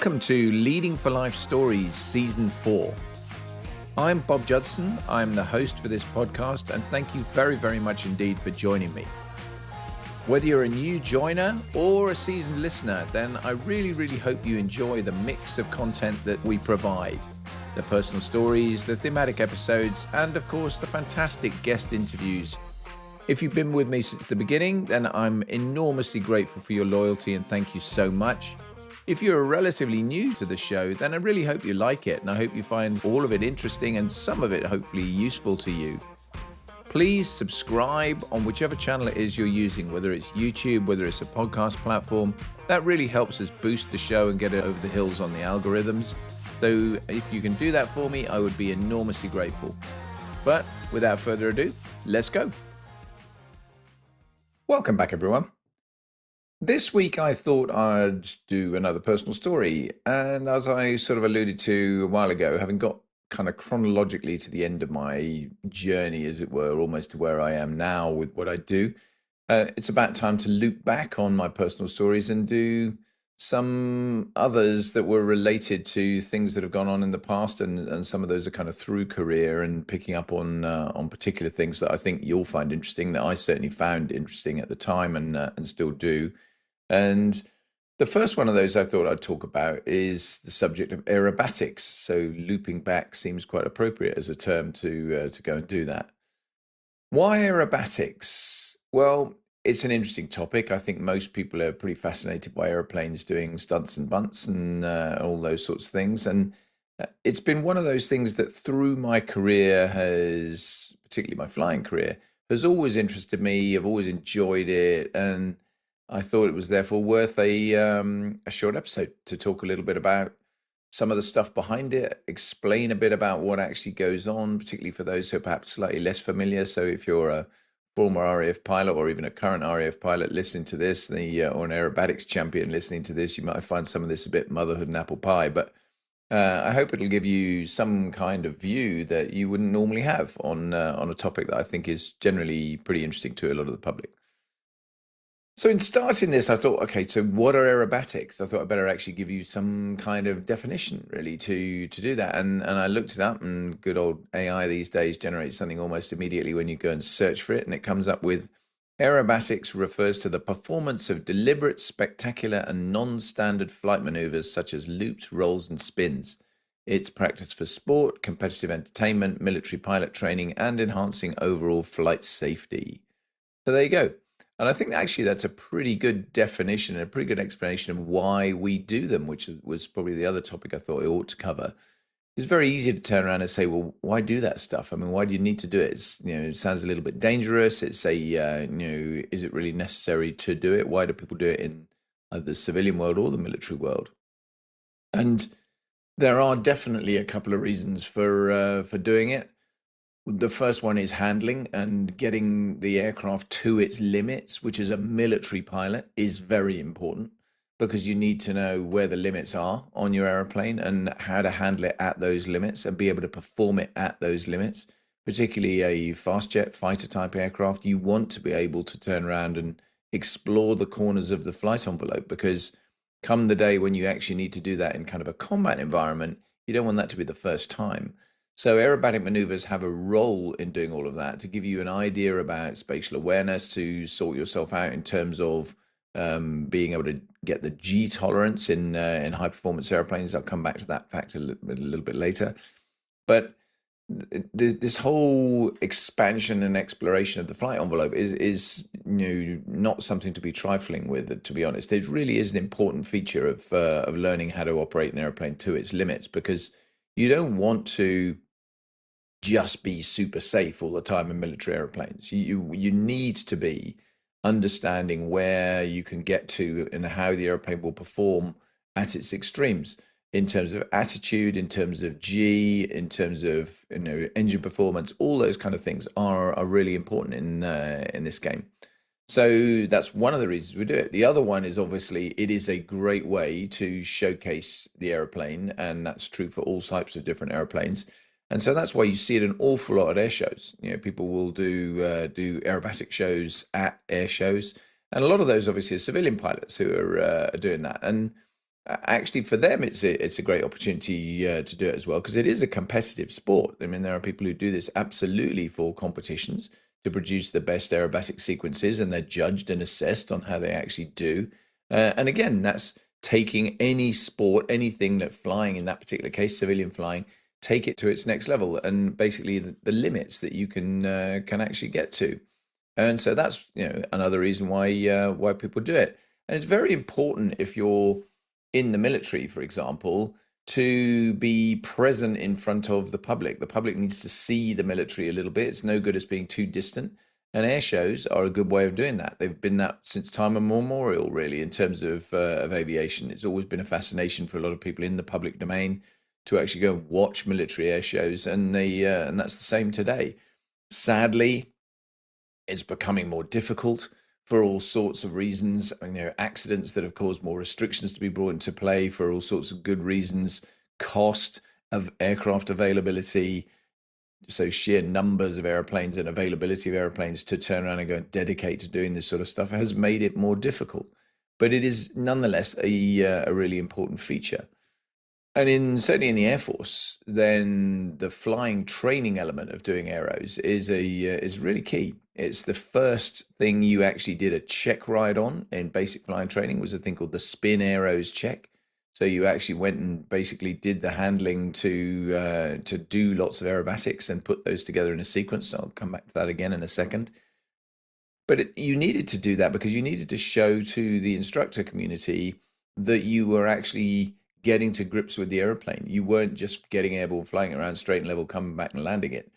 Welcome to Leading for Life Stories Season 4. I'm Bob Judson. I'm the host for this podcast, and thank you very, very much indeed for joining me. Whether you're a new joiner or a seasoned listener, then I really hope you enjoy the mix of content that we provide. The personal stories, the thematic episodes, and of course, the fantastic guest interviews. If you've been with me since the beginning, then I'm enormously grateful for your loyalty and thank you so much. If you're relatively new to the show, then I really hope you like it, and I hope you find all of it interesting and some of it hopefully useful to you. Please subscribe on whichever channel it is you're using, whether it's YouTube, whether it's a podcast platform. That really helps us boost the show and get it over the hills on the algorithms. So if you can do that for me, I would be enormously grateful. But without further ado, let's go. Welcome back, everyone. This week I thought I'd do another personal story, and as I sort of alluded to a while ago, having got kind of chronologically to the end of my journey, as it were, almost to where I am now with what I do, it's about time to loop back on my personal stories and do some others that were related to things that have gone on in the past, and some of those are kind of through career and picking up on particular things that I think you'll find interesting, that I certainly found interesting at the time and still do. And the first one of those I thought I'd talk about is the subject of aerobatics. So looping back seems quite appropriate as a term to go and do that. Why aerobatics? Well, it's an interesting topic. I think most people are pretty fascinated by airplanes doing stunts and bunts and all those sorts of things. And it's been one of those things that through my career has, particularly my flying career, has always interested me. I've always enjoyed it, and I thought it was therefore worth a short episode to talk a little bit about some of the stuff behind it, explain a bit about what actually goes on, particularly for those who are perhaps slightly less familiar. So if you're a former RAF pilot or even a current RAF pilot listening to this, or an aerobatics champion listening to this, you might find some of this a bit motherhood and apple pie. But I hope it'll give you some kind of view that you wouldn't normally have on a topic that I think is generally pretty interesting to a lot of the public. So in starting this, I thought, okay, so what are aerobatics? I thought I'd better actually give you some kind of definition, really, to do that. And I looked it up, and good old AI these days generates something almost immediately when you go and search for it. And it comes up with aerobatics refers to the performance of deliberate, spectacular, and non-standard flight maneuvers such as loops, rolls, and spins. It's practiced for sport, competitive entertainment, military pilot training, and enhancing overall flight safety. So there you go. And I think actually that's a pretty good definition and a pretty good explanation of why we do them, which was probably the other topic I thought I ought to cover. It's very easy to turn around and say, well, why do that stuff? I mean, why do you need to do it? It sounds a little bit dangerous. It's is it really necessary to do it? Why do people do it in either the civilian world or the military world? And there are definitely a couple of reasons for doing it. The first one is handling and getting the aircraft to its limits, which as a military pilot is very important because you need to know where the limits are on your airplane and how to handle it at those limits and be able to perform it at those limits. Particularly a fast jet fighter type aircraft, you want to be able to turn around and explore the corners of the flight envelope, because come the day when you actually need to do that in kind of a combat environment, you don't want that to be the first time. So aerobatic maneuvers have a role in doing all of that to give you an idea about spatial awareness, to sort yourself out in terms of being able to get the G tolerance in high performance airplanes. I'll come back to that fact a little bit later. But this whole expansion and exploration of the flight envelope is not something to be trifling with, to be honest. It really is an important feature of learning how to operate an airplane to its limits, because you don't want to just be super safe all the time in military airplanes. You need to be understanding where you can get to and how the airplane will perform at its extremes in terms of attitude, in terms of G, in terms of engine performance. All those kind of things are really important in this game. So that's one of the reasons we do it. The other one is obviously it is a great way to showcase the airplane, and that's true for all types of different airplanes. And so that's why you see it an awful lot at air shows. People will do aerobatic shows at air shows, and a lot of those obviously are civilian pilots who are doing that. And Actually, for them, it's a great opportunity to do it as well because it is a competitive sport. I mean, there are people who do this absolutely for competitions to produce the best aerobatic sequences, and they're judged and assessed on how they actually do. And again, that's taking any sport, anything that flying in that particular case, civilian flying, take it to its next level, and basically the limits that you can actually get to. And so that's another reason why people do it. And it's very important if you're in the military, for example, to be present in front of the public. The public needs to see the military a little bit. It's no good as being too distant. And air shows are a good way of doing that. They've been that since time immemorial, really, in terms of aviation. It's always been a fascination for a lot of people in the public domain to actually go and watch military air shows, and and that's the same today. Sadly, it's becoming more difficult for all sorts of reasons. I mean, there are accidents that have caused more restrictions to be brought into play for all sorts of good reasons. Cost of aircraft availability, so sheer numbers of airplanes and availability of airplanes to turn around and go and dedicate to doing this sort of stuff has made it more difficult. But it is nonetheless a really important feature. And certainly in the Air Force, then the flying training element of doing arrows is really key. It's the first thing you actually did a check ride on in basic flying training, was a thing called the spin arrows check. So you actually went and basically did the handling to do lots of aerobatics and put those together in a sequence. I'll come back to that again in a second. But you needed to do that because you needed to show to the instructor community that you were actually getting to grips with the airplane. You weren't just getting airborne, flying around straight and level, coming back and landing it.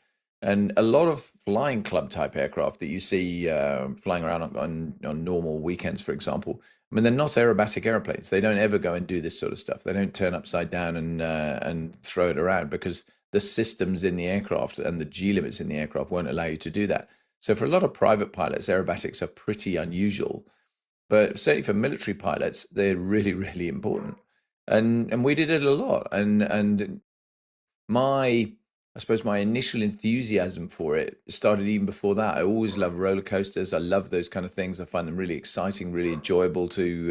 And a lot of flying club type aircraft that you see flying around on normal weekends, for example, I mean, they're not aerobatic airplanes. They don't ever go and do this sort of stuff. They don't turn upside down and throw it around because the systems in the aircraft and the G limits in the aircraft won't allow you to do that. So for a lot of private pilots, aerobatics are pretty unusual. But certainly for military pilots, they're really, really important. And we did it a lot. And my I suppose my initial enthusiasm for it started even before that. I always love roller coasters. I love those kind of things. I find them really exciting, really enjoyable to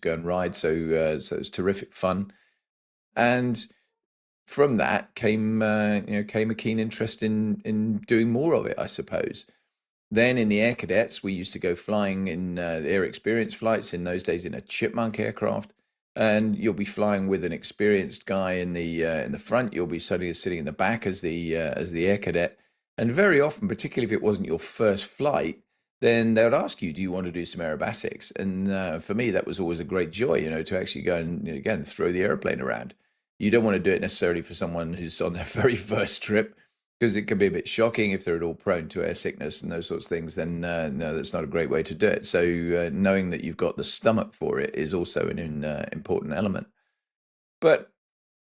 go and ride. So it's terrific fun. And from that came a keen interest in doing more of it, I suppose. Then in the air cadets, we used to go flying in air experience flights in those days in a Chipmunk aircraft, and you'll be flying with an experienced guy in the front. You'll be suddenly sitting in the back as the air cadet, and very often, particularly if it wasn't your first flight, then they would ask you, "Do you want to do some aerobatics?" And for me, that was always a great joy, to actually go and again throw the airplane around. You don't want to do it necessarily for someone who's on their very first trip because it can be a bit shocking if they're at all prone to air sickness and those sorts of things. Then no, that's not a great way to do it. So knowing that you've got the stomach for it is also an important element. But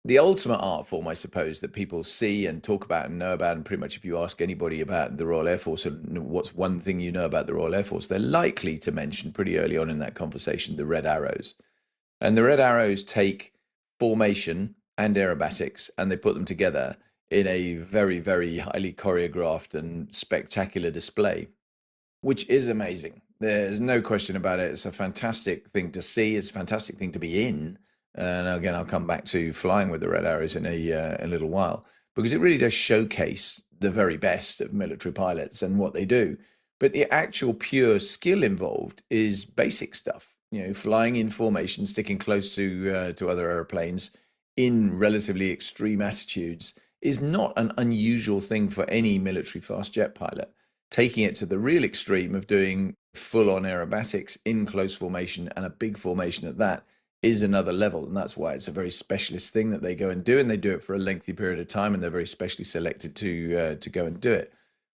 the ultimate art form, I suppose, that people see and talk about and know about, and pretty much if you ask anybody about the Royal Air Force and what's one thing you know about the Royal Air Force, they're likely to mention pretty early on in that conversation the red arrows. And the red arrows take formation and aerobatics and they put them together in a very, very highly choreographed and spectacular display, which is amazing. There's no question about it. It's a fantastic thing to see. It's a fantastic thing to be in. And again, I'll come back to flying with the red arrows in a little while, because it really does showcase the very best of military pilots and what they do. But the actual pure skill involved is basic stuff. Flying in formation, sticking close to other airplanes in relatively extreme attitudes is not an unusual thing for any military fast jet pilot. Taking it to the real extreme of doing full-on aerobatics in close formation, and a big formation at that, is another level. And that's why it's a very specialist thing that they go and do, and they do it for a lengthy period of time, and they're very specially selected to go and do it.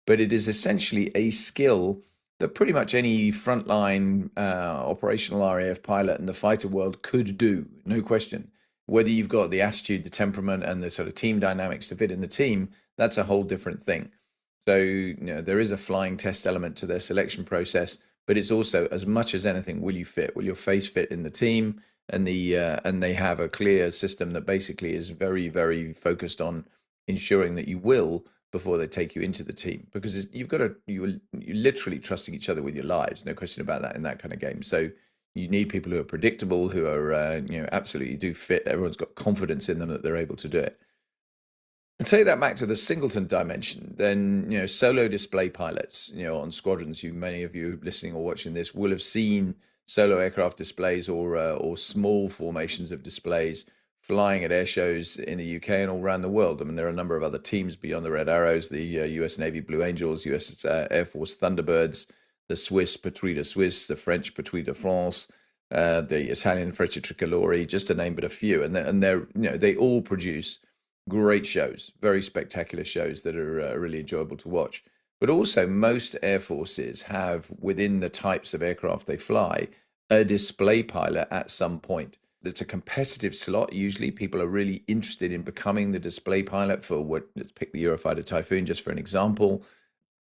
But it is essentially a skill that pretty much any frontline operational RAF pilot in the fighter world could do, no question. Whether you've got the attitude, the temperament, and the sort of team dynamics to fit in the team, that's a whole different thing. So, there is a flying test element to their selection process, but it's also, as much as anything, will you fit? Will your face fit in the team? And they have a clear system that basically is very, very focused on ensuring that you will before they take you into the team, because you're literally trusting each other with your lives, no question about that in that kind of game. So you need people who are predictable, who are absolutely do fit. Everyone's got confidence in them that they're able to do it. And take that back to the singleton dimension, then solo display pilots, on squadrons. Many of you listening or watching this will have seen solo aircraft displays or small formations of displays flying at air shows in the UK and all around the world. I mean, there are a number of other teams beyond the Red Arrows, the US Navy Blue Angels, US Air Force Thunderbirds, the Swiss Patrouille de Suisse, the French Patrouille de France, the Italian Freccia Tricolori, just to name but a few. And they're they all produce great shows, very spectacular shows that are really enjoyable to watch. But also, most air forces have, within the types of aircraft they fly, a display pilot at some point. It's a competitive slot. Usually, people are really interested in becoming the display pilot for let's pick the Eurofighter Typhoon just for an example.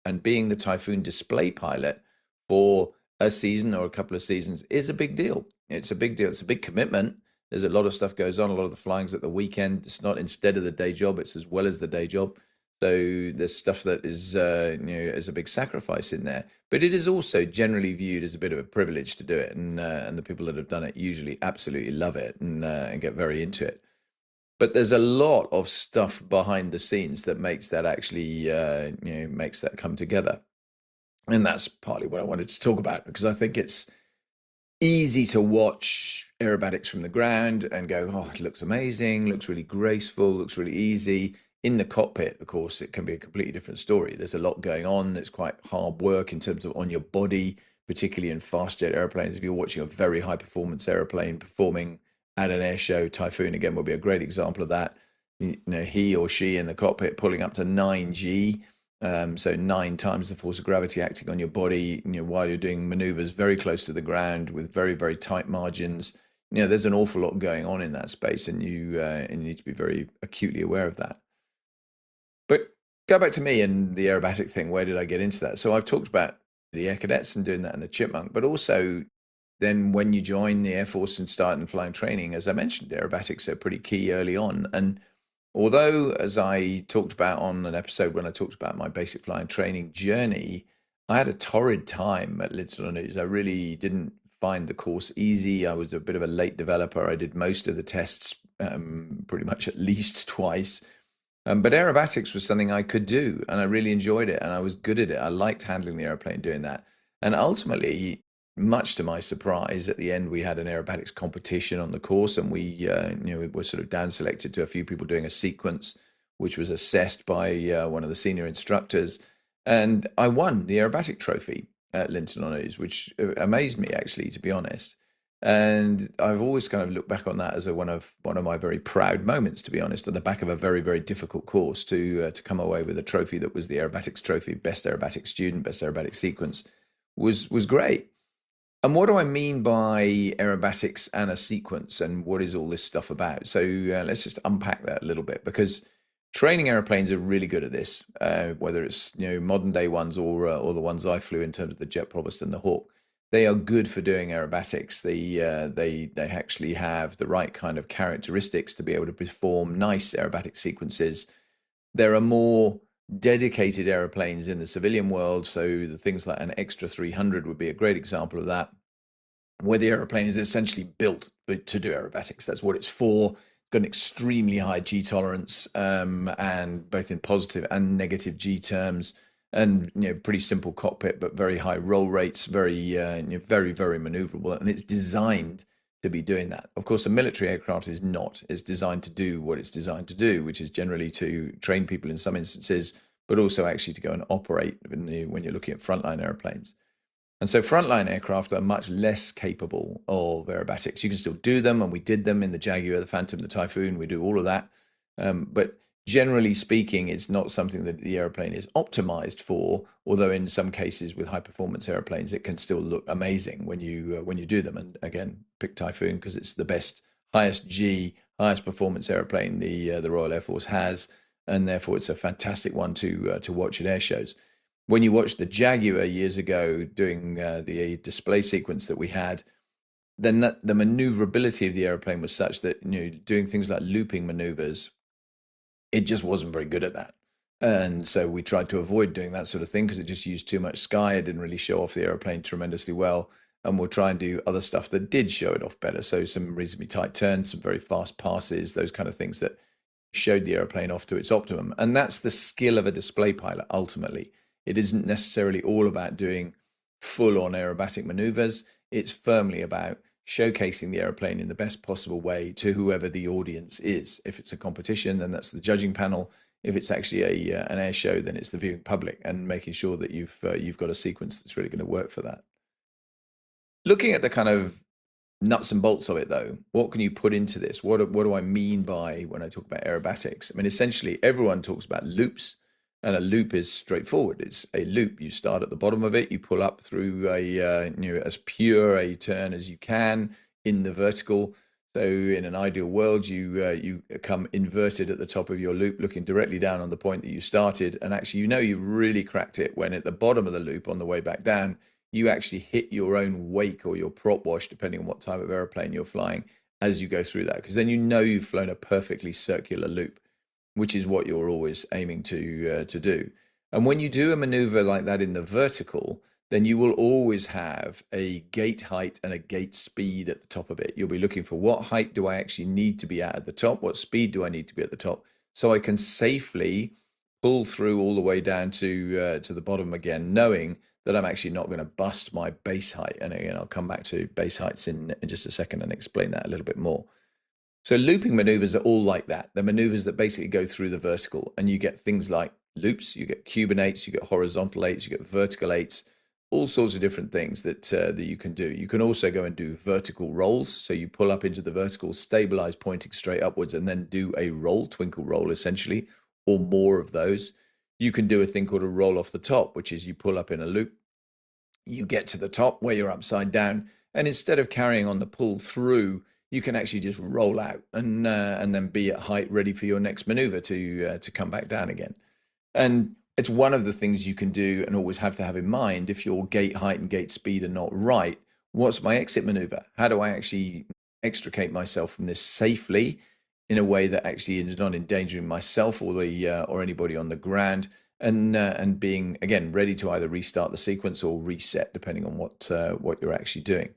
And being the Typhoon display pilot for a season or a couple of seasons is a big deal. It's a big deal. It's a big commitment. There's a lot of stuff goes on. A lot of the flying's at the weekend. It's not instead of the day job. It's as well as the day job. So there's stuff that is, is a big sacrifice in there. But it is also generally viewed as a bit of a privilege to do it, and the people that have done it usually absolutely love it and get very into it. But there's a lot of stuff behind the scenes that makes that actually, makes that come together, and that's partly what I wanted to talk about, because I think it's easy to watch aerobatics from the ground and go, oh, it looks amazing, looks really graceful, looks really easy. In the cockpit, of course, it can be a completely different story. There's a lot going on. It's quite hard work in terms of on your body, particularly in fast jet airplanes. If you're watching a very high performance airplane performing at an air show, Typhoon again will be a great example of that. He or she in the cockpit pulling up to 9G. So 9 times the force of gravity acting on your body, while you're doing maneuvers very close to the ground with very, very tight margins. There's an awful lot going on in that space, and you need to be very acutely aware of that. But go back to me and the aerobatic thing. Where did I get into that? So I've talked about the air cadets and doing that in the Chipmunk, but also then when you join the Air Force and start in flying training, as I mentioned, aerobatics are pretty key early on. And although, as I talked about on an episode when I talked about my basic flying training journey, I had a torrid time at Linton-on-Ouse. I really didn't find the course easy. I was a bit of a late developer. I did most of the tests pretty much at least twice. But aerobatics was something I could do, and I really enjoyed it, and I was good at it. I liked handling the airplane, doing that. And ultimately, much to my surprise, at the end, we had an aerobatics competition on the course, and we were sort of down selected to a few people doing a sequence, which was assessed by one of the senior instructors. And I won the aerobatic trophy at Linton-on-Ouse, which amazed me, actually, to be honest. And I've always kind of looked back on that as one of my very proud moments, to be honest, on the back of a very, very difficult course to come away with a trophy that was the aerobatics trophy, best aerobatic student, best aerobatic sequence, was great. And what do I mean by aerobatics and a sequence, and what is all this stuff about? So let's just unpack that a little bit, because training airplanes are really good at this, whether it's modern day ones or the ones I flew in terms of the Jet Provost and the Hawk. They are good for doing aerobatics. They actually have the right kind of characteristics to be able to perform nice aerobatic sequences. There are more dedicated airplanes in the civilian world, so the things like an Extra 300 would be a great example of that, where the airplane is essentially built to do aerobatics. That's what it's for. Got an extremely high G tolerance, and both in positive and negative G terms. And pretty simple cockpit, but very high roll rates, very very, very maneuverable, and it's designed to be doing that. Of course, a military aircraft is not. It's designed to do what it's designed to do, which is generally to train people in some instances, but also actually to go and operate when you're looking at frontline airplanes. And so frontline aircraft are much less capable of aerobatics. You can still do them, and we did them in the Jaguar, the Phantom, the Typhoon. We do all of that, but generally speaking, it's not something that the airplane is optimized for, although in some cases with high performance airplanes, it can still look amazing when you do them. And again, pick Typhoon because it's the best, highest G, highest performance airplane the Royal Air Force has, and therefore it's a fantastic one to watch at air shows. When you watch the Jaguar years ago doing the display sequence that we had, then the maneuverability of the airplane was such that doing things like looping maneuvers, it just wasn't very good at that. And so we tried to avoid doing that sort of thing because it just used too much sky. It didn't really show off the airplane tremendously well. and we'll try and do other stuff that did show it off better. So some reasonably tight turns, some very fast passes, those kind of things that showed the airplane off to its optimum. And that's the skill of a display pilot, ultimately. It isn't necessarily all about doing full on aerobatic maneuvers. It's firmly about showcasing the airplane in the best possible way to whoever the audience is. If it's a competition, then that's the judging panel. If it's actually an air show, then it's the viewing public, and making sure that you've got a sequence that's really going to work for that. Looking at the kind of nuts and bolts of it, though, what can you put into this? What do I mean by when I talk about aerobatics? I mean, essentially, everyone talks about loops, and a loop is straightforward. It's a loop. You start at the bottom of it, you pull up through as pure a turn as you can in the vertical. So in an ideal world, you come inverted at the top of your loop, looking directly down on the point that you started, and actually you've really cracked it when at the bottom of the loop on the way back down, you actually hit your own wake or your prop wash, depending on what type of airplane you're flying, as you go through that, because then you've flown a perfectly circular loop, which is what you're always aiming to do. And when you do a maneuver like that in the vertical, then you will always have a gate height and a gate speed at the top of it. You'll be looking for what height do I actually need to be at the top? What speed do I need to be at the top? So I can safely pull through all the way down to the bottom again, knowing that I'm actually not going to bust my base height. And again, I'll come back to base heights in just a second and explain that a little bit more. So looping maneuvers are all like that. They're maneuvers that basically go through the vertical, and you get things like loops, you get Cuban eights, you get horizontal eights, you get vertical eights, all sorts of different things that you can do. You can also go and do vertical rolls. So you pull up into the vertical, stabilize pointing straight upwards, and then do a roll, twinkle roll essentially, or more of those. You can do a thing called a roll off the top, which is you pull up in a loop, you get to the top where you're upside down, and instead of carrying on the pull through, you can actually just roll out and then be at height ready for your next maneuver to come back down again. And it's one of the things you can do and always have to have in mind. If your gate height and gate speed are not right, what's my exit maneuver? How do I actually extricate myself from this safely in a way that actually is not endangering myself or anybody on the ground, and being again ready to either restart the sequence or reset depending on what you're actually doing.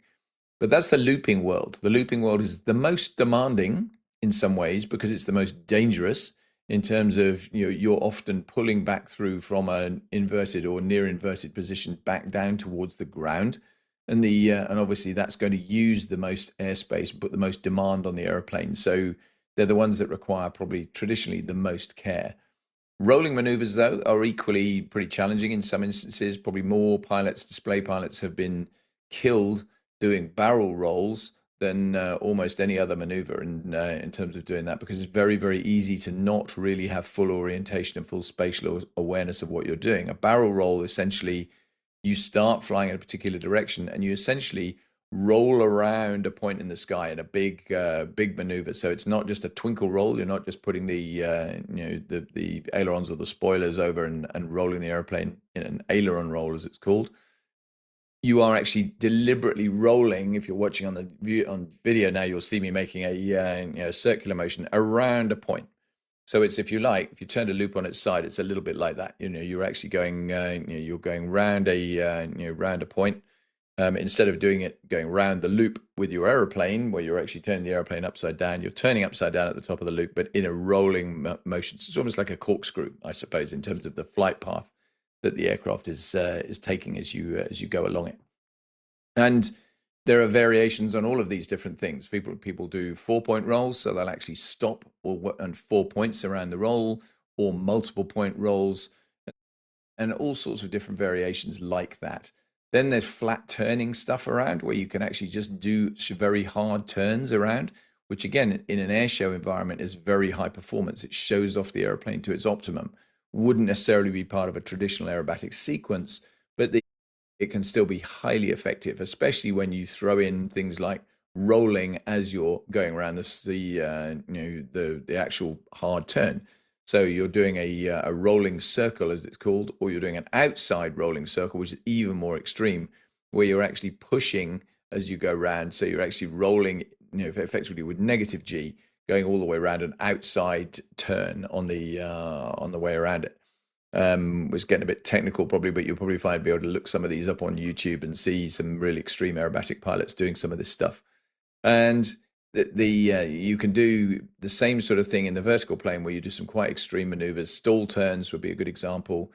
But that's the looping world. The looping world is the most demanding in some ways because it's the most dangerous in terms of you're often pulling back through from an inverted or near inverted position back down towards the ground, and and obviously that's going to use the most airspace, put the most demand on the airplane. So they're the ones that require probably traditionally the most care. Rolling maneuvers, though, are equally pretty challenging in some instances. Probably more display pilots, have been killed doing barrel rolls than almost any other maneuver in terms of doing that, because it's very, very easy to not really have full orientation and full spatial awareness of what you're doing. A barrel roll, essentially, you start flying in a particular direction and you essentially roll around a point in the sky in a big maneuver. So it's not just a twinkle roll. You're not just putting the ailerons or the spoilers over and rolling the airplane in an aileron roll, as it's called. You are actually deliberately rolling. If you're watching on video now, you'll see me making a circular motion around a point. So it's, if you turn a loop on its side, it's a little bit like that. You're actually going you're going round round a point. Instead of going round the loop with your aeroplane, where you're actually turning the airplane upside down, you're turning upside down at the top of the loop, but in a rolling motion. So it's almost like a corkscrew, I suppose, in terms of the flight path that the aircraft is taking as you go along it. And there are variations on all of these different things. People do 4-point rolls, so they'll actually stop and 4 points around the roll, or multiple point rolls, and all sorts of different variations like that. Then there's flat turning stuff around, where you can actually just do very hard turns around, which again, in an air show environment, is very high performance. It shows off the airplane to its optimum. Wouldn't necessarily be part of a traditional aerobatic sequence, but it can still be highly effective, especially when you throw in things like rolling as you're going around the actual hard turn. So you're doing a rolling circle, as it's called, or you're doing an outside rolling circle, which is even more extreme, where you're actually pushing as you go around. So you're actually rolling, effectively with negative G, going all the way around an outside turn on the way around it. Was getting a bit technical probably, but you'll probably be able to look some of these up on YouTube and see some really extreme aerobatic pilots doing some of this stuff. And you can do the same sort of thing in the vertical plane where you do some quite extreme maneuvers. Stall turns would be a good example.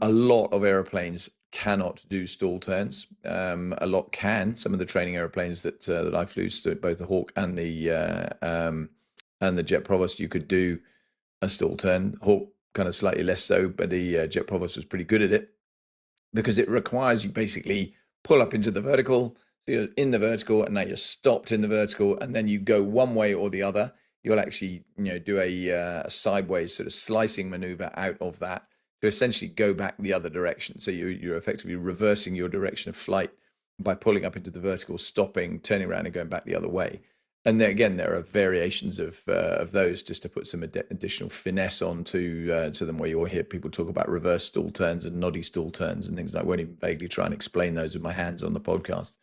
A lot of aeroplanes cannot do stall turns. A lot can. Some of the training aeroplanes that I flew, both the Hawk and the Jet Provost, you could do a stall turn. Hawk kind of slightly less so, but the Jet Provost was pretty good at it because it requires you basically pull up into the vertical. So you're in the vertical, and now you're stopped in the vertical, and then you go one way or the other. You'll actually, do a sideways sort of slicing maneuver out of that to essentially go back the other direction. So you're effectively reversing your direction of flight by pulling up into the vertical, stopping, turning around, and going back the other way. And then again, there are variations of those just to put some additional finesse onto to them. Where you'll hear people talk about reverse stall turns and noddy stall turns and things. I won't even vaguely try and explain those with my hands on the podcast.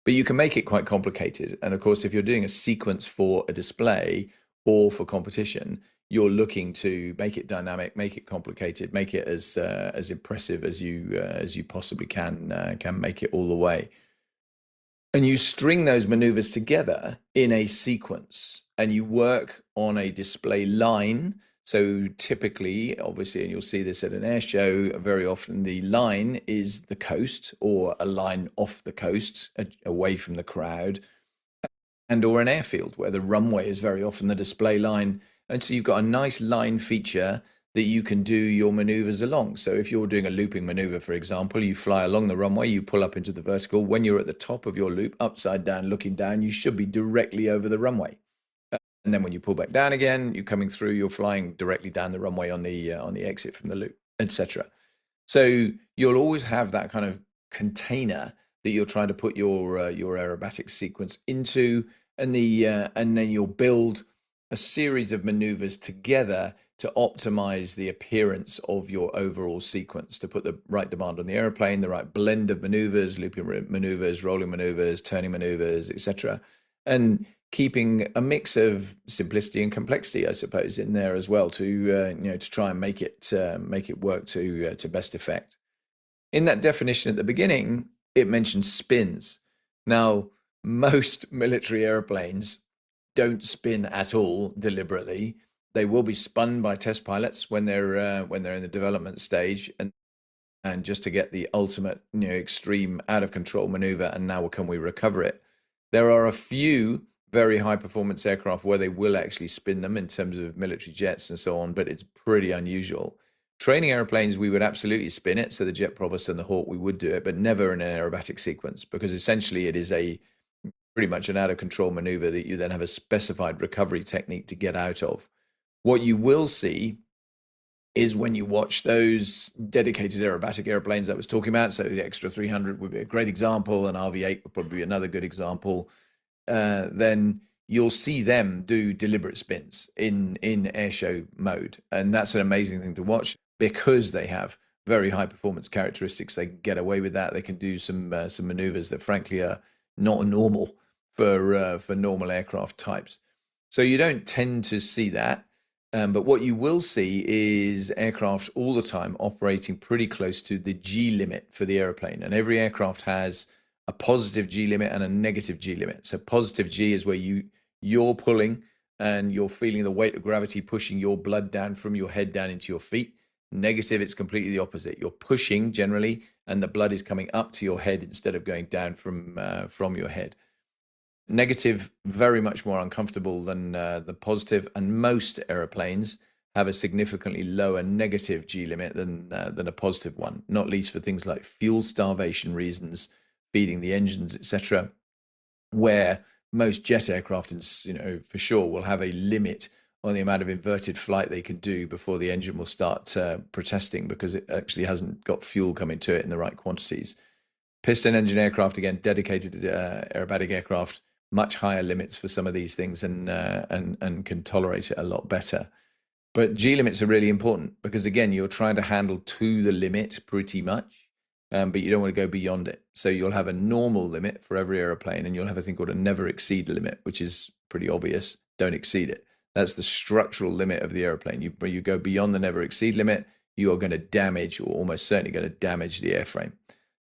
But you can make it quite complicated. And of course, if you're doing a sequence for a display or for competition, you're looking to make it dynamic, make it complicated, make it as impressive as you possibly can make it all the way. And you string those maneuvers together in a sequence, and you work on a display line. So typically, obviously, and you'll see this at an air show, very often the line is the coast or a line off the coast, away from the crowd, and or an airfield where the runway is very often the display line. And so you've got a nice line feature that you can do your maneuvers along. So if you're doing a looping maneuver, for example, you fly along the runway, you pull up into the vertical. When you're at the top of your loop, upside down, looking down, you should be directly over the runway. And then when you pull back down again, you're coming through, you're flying directly down the runway on the exit from the loop, etc. So you'll always have that kind of container that you're trying to put your aerobatic sequence into, and then you'll build a series of maneuvers together to optimize the appearance of your overall sequence, to put the right demand on the airplane, the right blend of maneuvers, looping maneuvers, rolling maneuvers, turning maneuvers, etc. And keeping a mix of simplicity and complexity, I suppose, in there as well to try and make it work to best effect. In that definition at the beginning, it mentions spins. Now, most military airplanes don't spin at all deliberately. They will be spun by test pilots when they're in the development stage, and just to get the ultimate extreme out of control maneuver. And now can we recover it? There are a few very high performance aircraft where they will actually spin them in terms of military jets and so on, but it's pretty unusual. Training airplanes, we would absolutely spin it. So the Jet Provost and the Hawk, we would do it, but never in an aerobatic sequence, because essentially it is pretty much an out of control maneuver that you then have a specified recovery technique to get out of. What you will see is when you watch those dedicated aerobatic airplanes I was talking about, so the Extra 300 would be a great example, and RV-8 would probably be another good example, then you'll see them do deliberate spins in airshow mode. And that's an amazing thing to watch because they have very high performance characteristics. They can get away with that. They can do some maneuvers that frankly are not normal for normal aircraft types. So you don't tend to see that. But what you will see is aircraft all the time operating pretty close to the G limit for the airplane. And every aircraft has a positive G limit and a negative G limit. So positive G is where you're pulling and you're feeling the weight of gravity pushing your blood down from your head down into your feet. Negative, it's completely the opposite. You're pushing generally, and the blood is coming up to your head instead of going down from your head. Negative, very much more uncomfortable than the positive, and most aeroplanes have a significantly lower negative G limit than a positive one, not least for things like fuel starvation reasons, feeding the engines, etc., where most jet aircraft, for sure, will have a limit on the amount of inverted flight they can do before the engine will start protesting because it actually hasn't got fuel coming to it in the right quantities. Piston engine aircraft, again, dedicated aerobatic aircraft, much higher limits for some of these things and can tolerate it a lot better. But G limits are really important because, again, you're trying to handle to the limit pretty much, but you don't want to go beyond it. So you'll have a normal limit for every aeroplane, and you'll have a thing called a never exceed limit, which is pretty obvious. Don't exceed it. That's the structural limit of the airplane. You go beyond the never exceed limit, you are going to damage, or almost certainly going to damage, the airframe.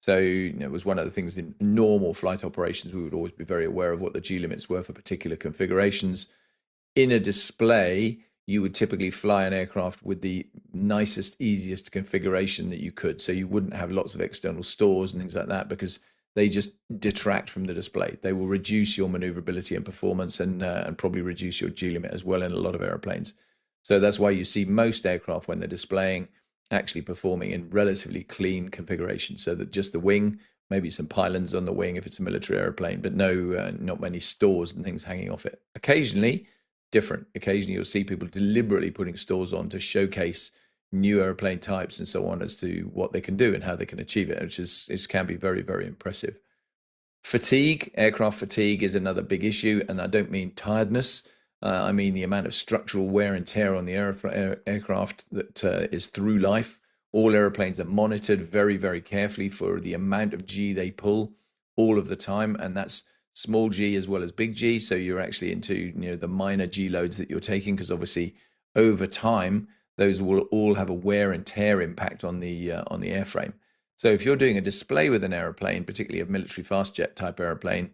So, it was one of the things in normal flight operations. We would always be very aware of what the G limits were for particular configurations. In a display, you would typically fly an aircraft with the nicest, easiest configuration that you could. So you wouldn't have lots of external stores and things like that, because they just detract from the display. They will reduce your maneuverability and performance, and probably reduce your G limit as well in a lot of airplanes. So that's why you see most aircraft, when they're displaying, actually performing in relatively clean configuration, so that just the wing, maybe some pylons on the wing if it's a military airplane, but not many stores and things hanging off it. Occasionally, different. Occasionally, you'll see people deliberately putting stores on to showcase new airplane types and so on, as to what they can do and how they can achieve it, which can be very, very impressive. Fatigue, aircraft fatigue, is another big issue, and I don't mean tiredness. I mean the amount of structural wear and tear on the aircraft that is through life. All airplanes are monitored very, very carefully for the amount of G they pull all of the time, and that's small G as well as big G. So you're actually into the minor G loads that you're taking, because obviously over time those will all have a wear and tear impact on the airframe. So if you're doing a display with an airplane, particularly a military fast jet type airplane,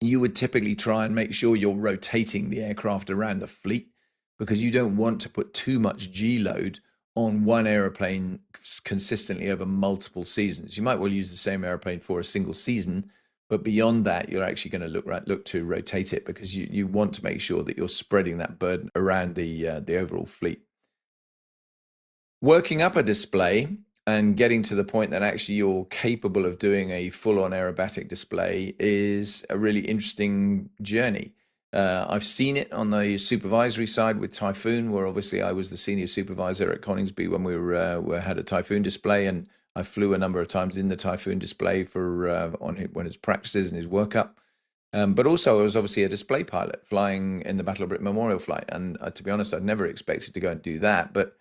you would typically try and make sure you're rotating the aircraft around the fleet, because you don't want to put too much G load on one airplane consistently over multiple seasons. You might well use the same airplane for a single season, but beyond that, you're actually going to look to rotate it, because you want to make sure that you're spreading that burden around the overall fleet. Working up a display and getting to the point that actually you're capable of doing a full-on aerobatic display is a really interesting journey. I've seen it on the supervisory side with Typhoon, where obviously I was the senior supervisor at Coningsby when we had a Typhoon display, and I flew a number of times in the Typhoon display for when his practices and his workup. But also I was obviously a display pilot flying in the Battle of Britain Memorial flight, and to be honest, I'd never expected to go and do that, but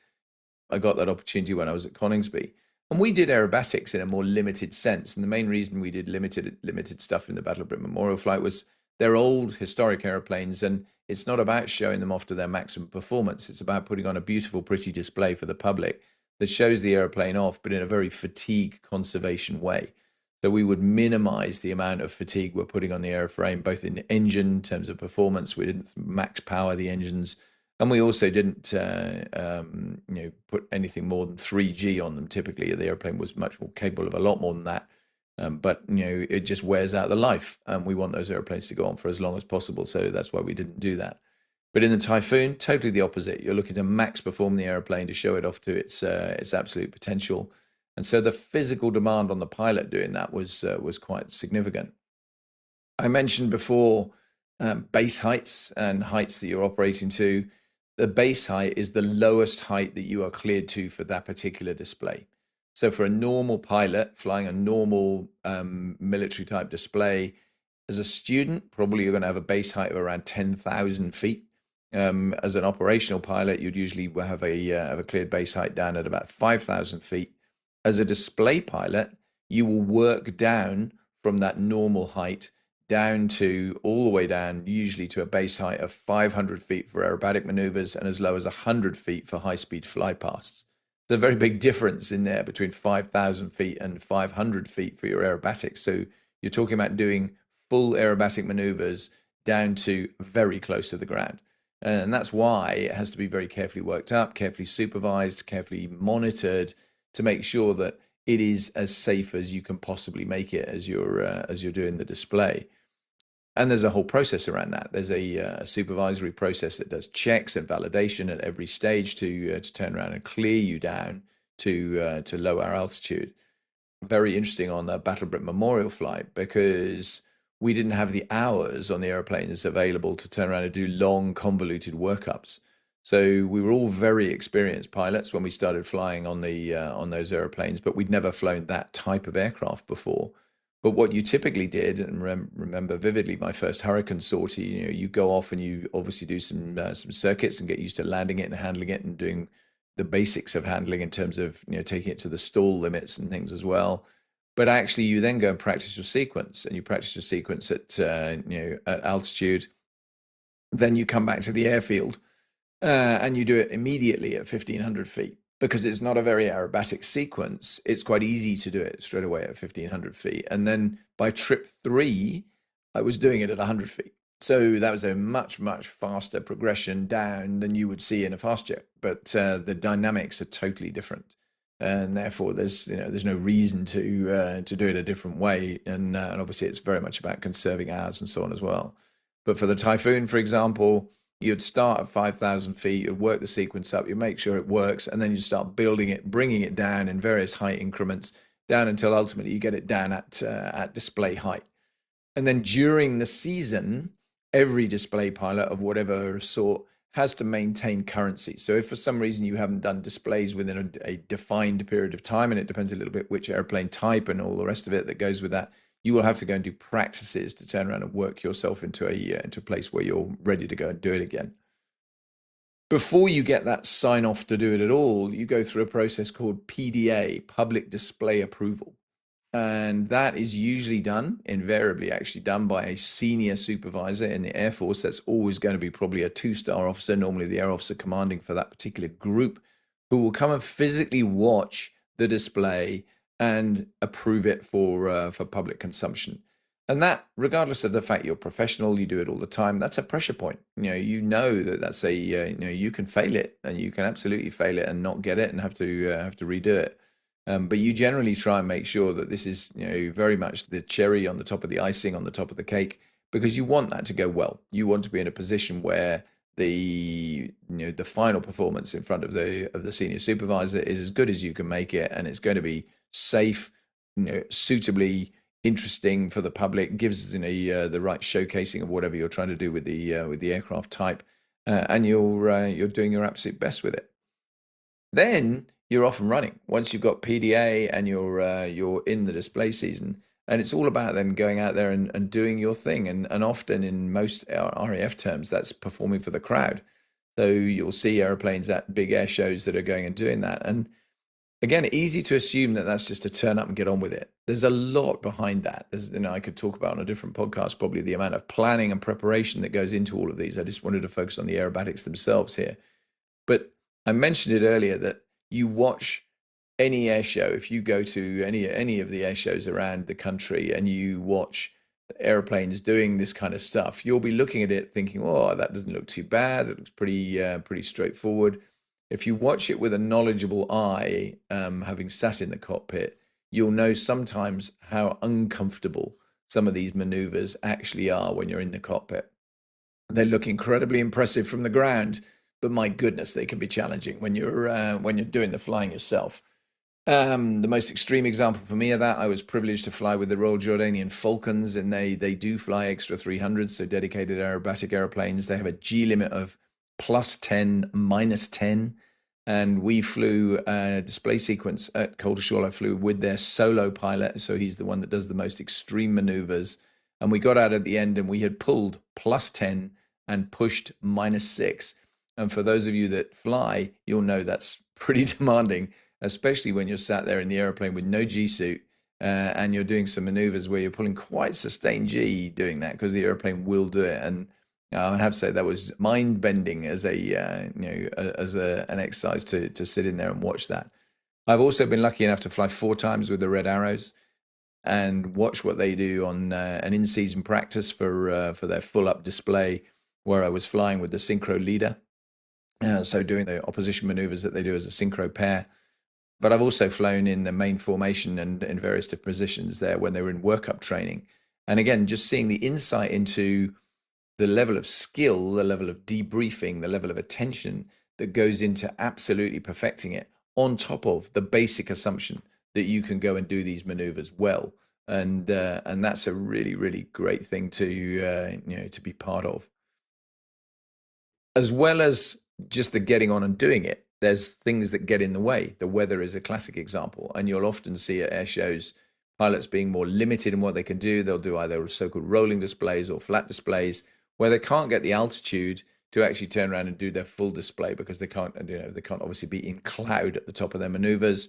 I got that opportunity when I was at Coningsby. And we did aerobatics in a more limited sense. And the main reason we did limited stuff in the Battle of Britain Memorial flight was they're old, historic airplanes, and it's not about showing them off to their maximum performance. It's about putting on a beautiful, pretty display for the public that shows the airplane off, but in a very fatigue conservation way. So we would minimize the amount of fatigue we're putting on the airframe, both in the engine, in terms of performance. We didn't max power the engines, and we also didn't put anything more than 3G on them. Typically, the airplane was much more capable of a lot more than that. But it just wears out the life, and we want those airplanes to go on for as long as possible. So that's why we didn't do that. But in the Typhoon, totally the opposite. You're looking to max perform the airplane to show it off to its absolute potential. And so the physical demand on the pilot doing that was quite significant. I mentioned before base heights and heights that you're operating to. The base height is the lowest height that you are cleared to for that particular display. So for a normal pilot flying a normal military type display, as a student, probably you're going to have a base height of around 10,000 feet. As an operational pilot, you'd usually have a cleared base height down at about 5,000 feet. As a display pilot, you will work down from that normal height down to all the way down, usually to a base height of 500 feet for aerobatic maneuvers and as low as 100 feet for high-speed flypasts. There's a very big difference in there between 5,000 feet and 500 feet for your aerobatics. So you're talking about doing full aerobatic maneuvers down to very close to the ground. And that's why it has to be very carefully worked up, carefully supervised, carefully monitored to make sure that it is as safe as you can possibly make it as you're doing the display. And there's a whole process around that. There's a supervisory process that does checks and validation at every stage to turn around and clear you down to lower altitude. Very interesting on the Battle of Britain Memorial flight, because we didn't have the hours on the airplanes available to turn around and do long, convoluted workups. So we were all very experienced pilots when we started flying on those airplanes, but we'd never flown that type of aircraft before. But what you typically did, and remember vividly my first Hurricane sortie, you go off and you obviously do some circuits and get used to landing it and handling it and doing the basics of handling in terms of taking it to the stall limits and things as well. But actually, you then go and practice your sequence, and you practice your sequence at at altitude. Then you come back to the airfield, and you do it immediately at 1,500 feet. because it's not a very aerobatic sequence, it's quite easy to do it straight away at 1500 feet. And then by trip three, I was doing it at 100 feet. So that was a much, much faster progression down than you would see in a fast jet. But the dynamics are totally different. And therefore, there's no reason to do it a different way. And obviously, it's very much about conserving hours and so on as well. But for the Typhoon, for example, you'd start at 5,000 feet, you'd work the sequence up, you make sure it works, and then you start building it, bringing it down in various height increments, down until ultimately you get it down at display height. And then during the season, every display pilot of whatever sort has to maintain currency. So if for some reason you haven't done displays within a defined period of time, and it depends a little bit which airplane type and all the rest of it that goes with that, you will have to go and do practices to turn around and work yourself into a place where you're ready to go and do it again. Before you get that sign off to do it at all, you go through a process called PDA, Public Display Approval. And that is usually done, invariably actually done by a senior supervisor in the Air Force. That's always going to be probably a two-star officer, normally the air officer commanding for that particular group, who will come and physically watch the display and approve it for public consumption. And that, regardless of the fact you're professional, you do it all the time, that's a pressure point. You know that that's you can fail it, and you can absolutely fail it and not get it and have to redo it. But you generally try and make sure that this is, very much the cherry on the top of the icing on the top of the cake, because you want that to go well. You want to be in a position where the final performance in front of the senior supervisor is as good as you can make it, and it's going to be safe, suitably interesting for the public, gives the right showcasing of whatever you're trying to do with the aircraft type, and you're doing your absolute best with it. Then you're off and running once you've got PDA and you're in the display season. And it's all about then going out there and doing your thing. And often in most RAF terms, that's performing for the crowd. So you'll see airplanes at big air shows that are going and doing that. And again, easy to assume that that's just to turn up and get on with it. There's a lot behind that. I could talk about on a different podcast, probably the amount of planning and preparation that goes into all of these. I just wanted to focus on the aerobatics themselves here. But I mentioned it earlier that you watch any air show, if you go to any of the air shows around the country and you watch airplanes doing this kind of stuff, you'll be looking at it thinking, oh, that doesn't look too bad. It looks pretty straightforward. If you watch it with a knowledgeable eye, having sat in the cockpit, you'll know sometimes how uncomfortable some of these maneuvers actually are when you're in the cockpit. They look incredibly impressive from the ground, but my goodness, they can be challenging when you're doing the flying yourself. The most extreme example for me of that, I was privileged to fly with the Royal Jordanian Falcons, and they do fly extra 300s, so dedicated aerobatic airplanes. They have a G limit of +10, -10, and we flew a display sequence at Coldershall. I flew with their solo pilot, so he's the one that does the most extreme maneuvers. And we got out at the end, and we had pulled +10 and pushed -6. And for those of you that fly, you'll know that's pretty demanding, especially when you're sat there in the airplane with no G suit, and you're doing some maneuvers where you're pulling quite sustained G doing that, because the airplane will do it. And I have to say that was mind bending as an exercise to sit in there and watch that. I've also been lucky enough to fly 4 times with the Red Arrows and watch what they do on an in-season practice for their full-up display, where I was flying with the synchro leader. So doing the opposition maneuvers that they do as a synchro pair. But I've also flown in the main formation and in various different positions there when they were in workup training. And again, just seeing the insight into the level of skill, the level of debriefing, the level of attention that goes into absolutely perfecting it, on top of the basic assumption that you can go and do these maneuvers well. And that's a really, really great thing to be part of. As well as just the getting on and doing it, there's things that get in the way. The weather is a classic example, and you'll often see at air shows pilots being more limited in what they can do. They'll do either so-called rolling displays or flat displays, where they can't get the altitude to actually turn around and do their full display, because they can't obviously be in cloud at the top of their maneuvers.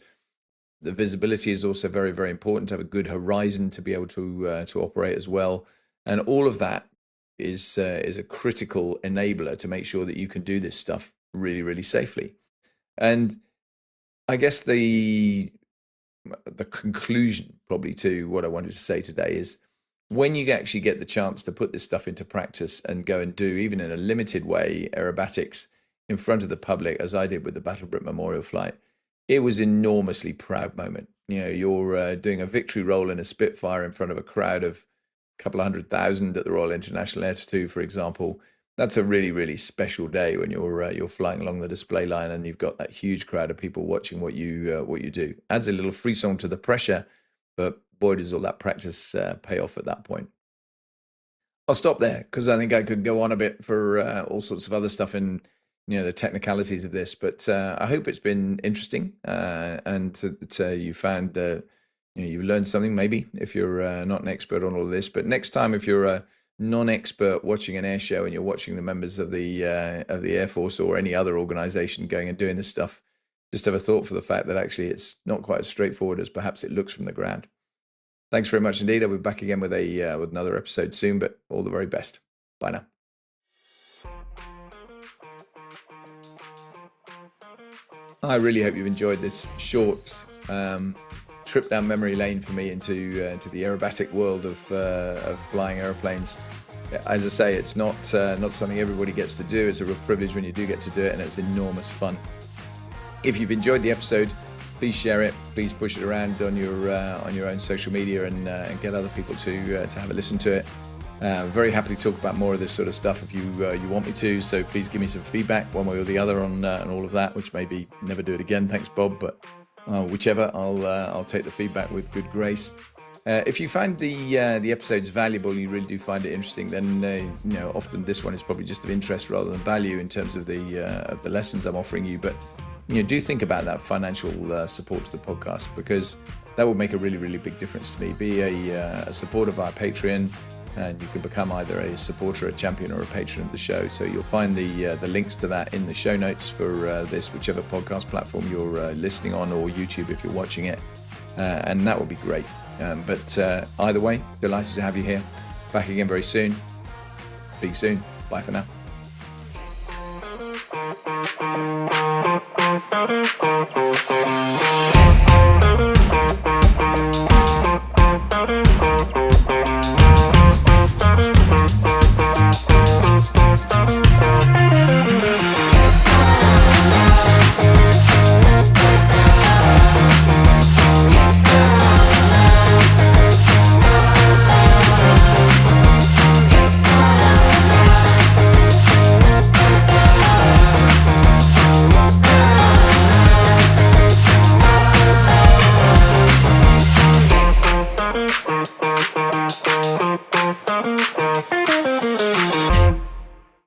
The visibility is also very, very important to have a good horizon to be able to operate as well, and all of that is a critical enabler to make sure that you can do this stuff really, really safely. And I guess the conclusion probably to what I wanted to say today is when you actually get the chance to put this stuff into practice and go and do, even in a limited way, aerobatics in front of the public, as I did with the Battlebrit Memorial Flight, it was an enormously proud moment. You're doing a victory roll in a Spitfire in front of a crowd of a couple of 100,000 at the Royal International Air 2, for example. That's a really, really special day when you're flying along the display line and you've got that huge crowd of people watching what you do. Adds a little frisson to the pressure, but boy, does all that practice pay off at that point. I'll stop there because I think I could go on a bit for all sorts of other stuff in the technicalities of this. But I hope it's been interesting and that you found you've learned something. Maybe if you're not an expert on all of this, but next time if you're a non-expert watching an air show and you're watching the members of the Air Force or any other organization going and doing this stuff, just have a thought for the fact that actually it's not quite as straightforward as perhaps it looks from the ground. Thanks very much indeed. I'll be back again with another episode soon, but all the very best. Bye now. I really hope you've enjoyed this short trip down memory lane for me into the aerobatic world of flying aeroplanes. As I say, it's not something everybody gets to do. It's a real privilege when you do get to do it, and it's enormous fun. If you've enjoyed the episode, please share it. Please push it around on your own social media and get other people to have a listen to it. Very happy to talk about more of this sort of stuff if you want me to. So please give me some feedback one way or the other on all of that. Which maybe never do it again. Thanks, Bob. But whichever, I'll take the feedback with good grace. If you find the episodes valuable, you really do find it interesting, then often this one is probably just of interest rather than value in terms of the lessons I'm offering you. But do think about that financial support to the podcast, because that will make a really, really big difference to me. Be a supporter of our Patreon, and you can become either a supporter, a champion, or a patron of the show. So you'll find the links to that in the show notes for this, whichever podcast platform you're listening on, or YouTube if you're watching it, and that would be great. But either way, delighted to have you here. Back again very soon. Speak soon. Bye for now.